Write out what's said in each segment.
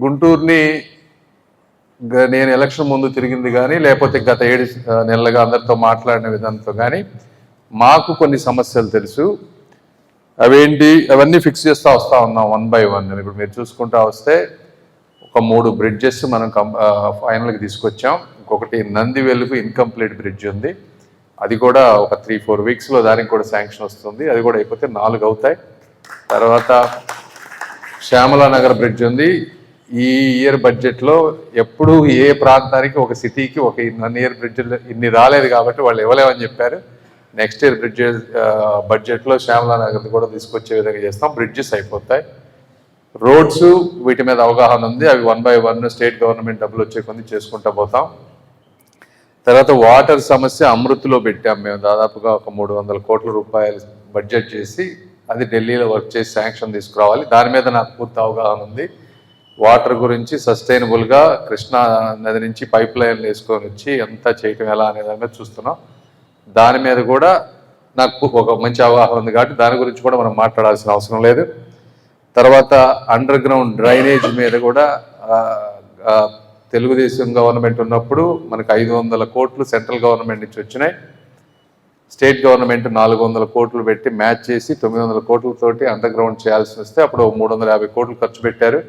గుంటూరుని నేను ఎలక్షన్ ముందు తిరిగింది కానీ లేకపోతే గత 7 నెలలుగా అందరితో మాట్లాడిన విధానంతో కానీ మాకు కొన్ని సమస్యలు తెలుసు. అవన్నీ ఫిక్స్ చేస్తూ వస్తూ ఉన్నాం 1 by 1. ఇప్పుడు మీరు చూసుకుంటూ వస్తే ఒక 3 బ్రిడ్జెస్ మనం ఫైనల్కి తీసుకొచ్చాం. ఇంకొకటి నందివెలుగు ఇన్కంప్లీట్ బ్రిడ్జ్ ఉంది, అది కూడా ఒక 3-4 వీక్స్లో దానికి కూడా శాంక్షన్ వస్తుంది. అది కూడా అయిపోతే 4 అవుతాయి. తర్వాత శ్యామలానగర్ బ్రిడ్జ్ ఉంది. ఈ ఇయర్ బడ్జెట్లో ఎప్పుడు ఏ ప్రాంతానికి ఒక సిటీకి ఒక 1 ఇయర్ బ్రిడ్జ్ ఇన్ని రాలేదు కాబట్టి వాళ్ళు ఇవ్వలేమని చెప్పారు. నెక్స్ట్ ఇయర్ బడ్జెట్లో శ్యామలానగర్ కూడా తీసుకొచ్చే విధంగా చేస్తాం. బ్రిడ్జెస్ అయిపోతాయి. రోడ్స్ వీటి మీద అవగాహన ఉంది, అవి 1 by 1 స్టేట్ గవర్నమెంట్ డబ్బులు వచ్చే కొంది చేసుకుంటూ పోతాం. తర్వాత వాటర్ సమస్య అమృత్లో పెట్టాం మేము, దాదాపుగా ఒక 300 కోట్ల రూపాయలు బడ్జెట్ చేసి అది ఢిల్లీలో వర్క్ చేసి శాంక్షన్ తీసుకురావాలి. దాని మీద నాకు పూర్తి అవగాహన ఉంది. వాటర్ గురించి సస్టైనబుల్గా కృష్ణా నది నుంచి పైప్ లైన్లు వేసుకొని వచ్చి ఎంత చేయటం ఎలా అనే దాని మీద చూస్తున్నాం. దాని మీద కూడా నాకు ఒక మంచి అవగాహన ఉంది కాబట్టి దాని గురించి కూడా మనం మాట్లాడాల్సిన అవసరం లేదు. తర్వాత అండర్ గ్రౌండ్ డ్రైనేజ్ మీద కూడా తెలుగుదేశం గవర్నమెంట్ ఉన్నప్పుడు మనకు 500 కోట్లు సెంట్రల్ గవర్నమెంట్ నుంచి వచ్చినాయి. స్టేట్ గవర్నమెంట్ 400 కోట్లు పెట్టి మ్యాచ్ చేసి 900 కోట్లతోటి అండర్ గ్రౌండ్ చేయాల్సి వస్తే అప్పుడు 350 కోట్లు ఖర్చు పెట్టారు.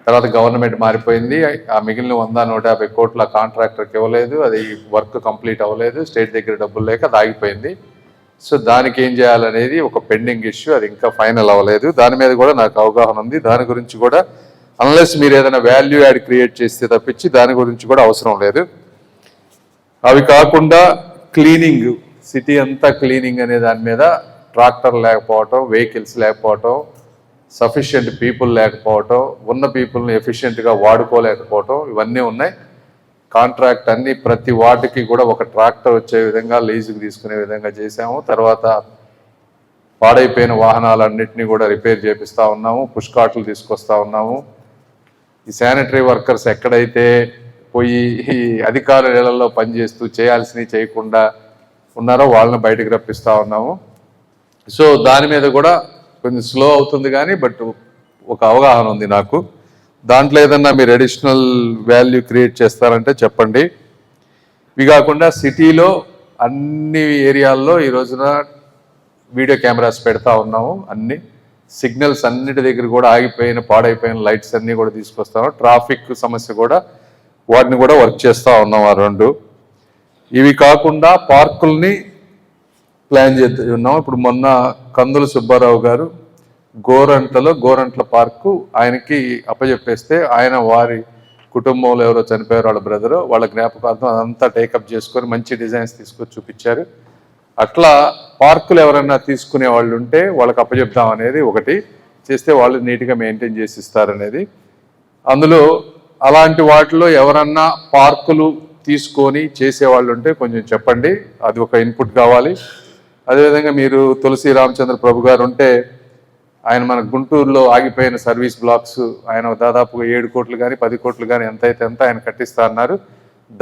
తర్వాత గవర్నమెంట్ మారిపోయింది. ఆ మిగిలిన 100-150 కోట్ల కాంట్రాక్టర్కి ఇవ్వలేదు, అది వర్క్ కంప్లీట్ అవ్వలేదు, స్టేట్ దగ్గర డబ్బులు లేక అది ఆగిపోయింది. సో దానికి ఏం చేయాలనేది ఒక పెండింగ్ ఇష్యూ, అది ఇంకా ఫైనల్ అవ్వలేదు. దాని మీద కూడా నాకు అవగాహన ఉంది. దాని గురించి కూడా అన్లెస్ మీరు ఏదైనా వాల్యూ యాడ్ క్రియేట్ చేస్తే తప్పించి దాని గురించి కూడా అవసరం లేదు. అవి కాకుండా క్లీనింగ్, సిటీ అంతా క్లీనింగ్ అనే దాని మీద ట్రాక్టర్ లేకపోవటం, వెహికల్స్ లేకపోవటం, సఫిషియెంట్ పీపుల్ లేకపోవటం, ఉన్న పీపుల్ని ఎఫిషియెంట్గా వాడుకోలేకపోవటం, ఇవన్నీ ఉన్నాయి. కాంట్రాక్ట్ అన్ని ప్రతి వార్డుకి కూడా ఒక ట్రాక్టర్ వచ్చే విధంగా లీజుకి తీసుకునే విధంగా చేసాము. తర్వాత పాడైపోయిన వాహనాలన్నింటినీ కూడా రిపేర్ చేపిస్తూ ఉన్నాము, పుష్కాట్లు తీసుకొస్తా ఉన్నాము. ఈ శానిటరీ వర్కర్స్ ఎక్కడైతే పోయి ఈ అధికారుల ఇళ్లలో పనిచేస్తూ చేయాల్సినవి చేయకుండా ఉన్నారో వాళ్ళని బయటకు రప్పిస్తూ ఉన్నాము. సో దాని మీద కూడా కొంచెం స్లో అవుతుంది కానీ బట్ ఒక అవగాహన ఉంది నాకు. దాంట్లో ఏదన్నా మీరు అడిషనల్ వాల్యూ క్రియేట్ చేస్తారంటే చెప్పండి. ఇవి కాకుండా సిటీలో అన్ని ఏరియాల్లో ఈ రోజున వీడియో కెమెరాస్ పెడతా ఉన్నాము. అన్ని సిగ్నల్స్ అన్నిటి దగ్గర కూడా ఆగిపోయిన పాడైపోయిన లైట్స్ అన్నీ కూడా తీసుకొస్తాము. ట్రాఫిక్ సమస్య కూడా వాటిని కూడా వర్క్ చేస్తూ ఉన్నాం. ఆ 2 ఇవి కాకుండా పార్కుల్ని ప్లాన్ చేస్తూ ఉన్నాం. ఇప్పుడు మొన్న కందుల సుబ్బారావు గారు గోరంట్ల పార్కు ఆయనకి అప్పచెప్పేస్తే ఆయన వారి కుటుంబంలో ఎవరో చనిపోయారు, వాళ్ళ బ్రదరు, వాళ్ళ జ్ఞాపకార్థం అదంతా టేకప్ చేసుకొని మంచి డిజైన్స్ తీసుకొచ్చి చూపించారు. అట్లా పార్కులు ఎవరన్నా తీసుకునే వాళ్ళు ఉంటే వాళ్ళకి అప్పచెప్దాం అనేది ఒకటి చేస్తే వాళ్ళు నీట్గా మెయింటైన్ చేసి ఇస్తారనేది. అందులో అలాంటి వాటిలో ఎవరన్నా పార్కులు తీసుకొని చేసేవాళ్ళు ఉంటే కొంచెం చెప్పండి, అది ఒక ఇన్పుట్ కావాలి. అదేవిధంగా మీరు తులసి రామచంద్ర ప్రభు గారు ఉంటే ఆయన మన గుంటూరులో ఆగిపోయిన సర్వీస్ బ్లాక్స్ ఆయన దాదాపుగా 7 కోట్లు కానీ 10 కోట్లు కానీ ఎంత అయితే ఎంత ఆయన కట్టిస్తా అన్నారు.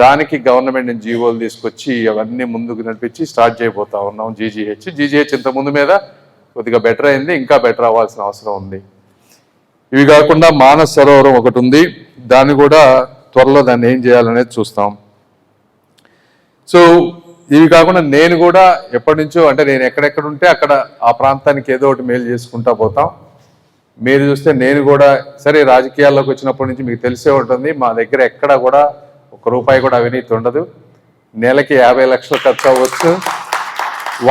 దానికి గవర్నమెంట్ నుంచి జీవోలు తీసుకొచ్చి అవన్నీ ముందుకు నడిపించి స్టార్ట్ చేయబోతా ఉన్నాం. జీజీహెచ్ ఇంత ముందు మీద కొద్దిగా బెటర్ అయింది, ఇంకా బెటర్ అవ్వాల్సిన అవసరం ఉంది. ఇవి కాకుండా మానస సరోవరం ఒకటి ఉంది, దాన్ని కూడా త్వరలో దాన్ని ఏం చేయాలనేది చూస్తాం. సో ఇవి కాకుండా నేను కూడా ఎప్పటి నుంచో అంటే నేను ఎక్కడెక్కడ ఉంటే అక్కడ ఆ ప్రాంతానికి ఏదో ఒకటి మేలు చేసుకుంటా పోతాం. మీరు చూస్తే నేను కూడా సరే రాజకీయాల్లోకి వచ్చినప్పటి నుంచి మీకు తెలిసే ఉంటుంది, మా దగ్గర ఎక్కడ కూడా ₹1 కూడా అవినీతి ఉండదు. నెలకి 50 లక్షలు ఖర్చు అవ్వచ్చు,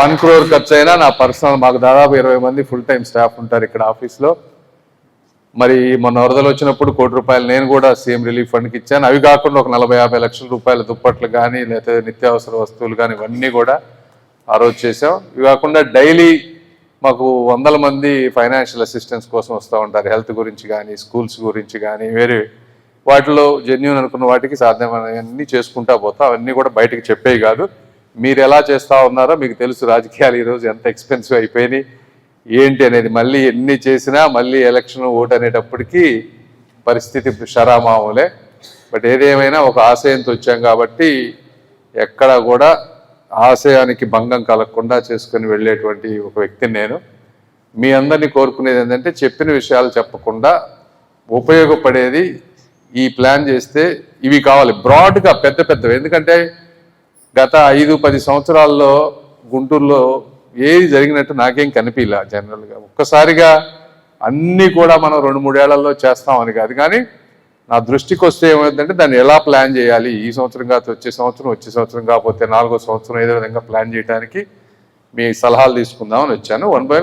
1 crore ఖర్చు అయినా నా పర్సనల్, మాకు దాదాపు 20 మంది ఫుల్ టైం స్టాఫ్ ఉంటారు ఇక్కడ ఆఫీస్లో. మరి మొన్న వరదలు వచ్చినప్పుడు ₹1 కోటి నేను కూడా సీఎం రిలీఫ్ ఫండ్కి ఇచ్చాను. అవి కాకుండా ఒక 40-50 లక్షల రూపాయల దుప్పట్లు కానీ లేకపోతే నిత్యావసర వస్తువులు కానీ ఇవన్నీ కూడా ఆ రోజు చేసాం. ఇవి కాకుండా డైలీ మాకు 100 మంది ఫైనాన్షియల్ అసిస్టెన్స్ కోసం వస్తూ ఉంటారు, హెల్త్ గురించి కానీ స్కూల్స్ గురించి కానీ వేరే వాటిలో జెన్యూన్ అనుకున్న వాటికి సాధ్యమైనవన్నీ చేసుకుంటా పోతాం. అవన్నీ కూడా బయటకు చెప్పేవి కాదు. మీరు ఎలా చేస్తూ ఉన్నారో మీకు తెలుసు. రాజకీయాలు ఈరోజు ఎంత ఎక్స్పెన్సివ్ అయిపోయినాయి ఏంటి అనేది, మళ్ళీ ఎన్ని చేసినా మళ్ళీ ఎలక్షన్ ఓటు అనేటప్పటికీ పరిస్థితి షరామామూలే. బట్ ఏదేమైనా ఒక ఆశయంతో వచ్చాం కాబట్టి ఎక్కడ కూడా ఆశయానికి భంగం కలగకుండా చేసుకుని వెళ్ళేటువంటి ఒక వ్యక్తిని నేను. మీ అందరినీ కోరుకునేది ఏంటంటే చెప్పిన విషయాలు చెప్పకుండా ఉపయోగపడేది ఈ ప్లాన్ చేస్తే ఇవి కావాలి బ్రాడ్గా పెద్ద పెద్దవి. ఎందుకంటే గత 5-10 సంవత్సరాల్లో గుంటూరులో ఏది జరిగినట్టు నాకేం కనిపించలే జనరల్గా. ఒక్కసారిగా అన్నీ కూడా మనం 2-3 ఏళ్లలో చేస్తామని కాదు, కానీ నా దృష్టికి వస్తే ఏమవుతుందంటే దాన్ని ఎలా ప్లాన్ చేయాలి, ఈ సంవత్సరం కాకపోతే వచ్చే సంవత్సరం కాకపోతే 4వ సంవత్సరం ఏదో విధంగా ప్లాన్ చేయడానికి మీ సలహాలు తీసుకుందామని వచ్చాను. 1 by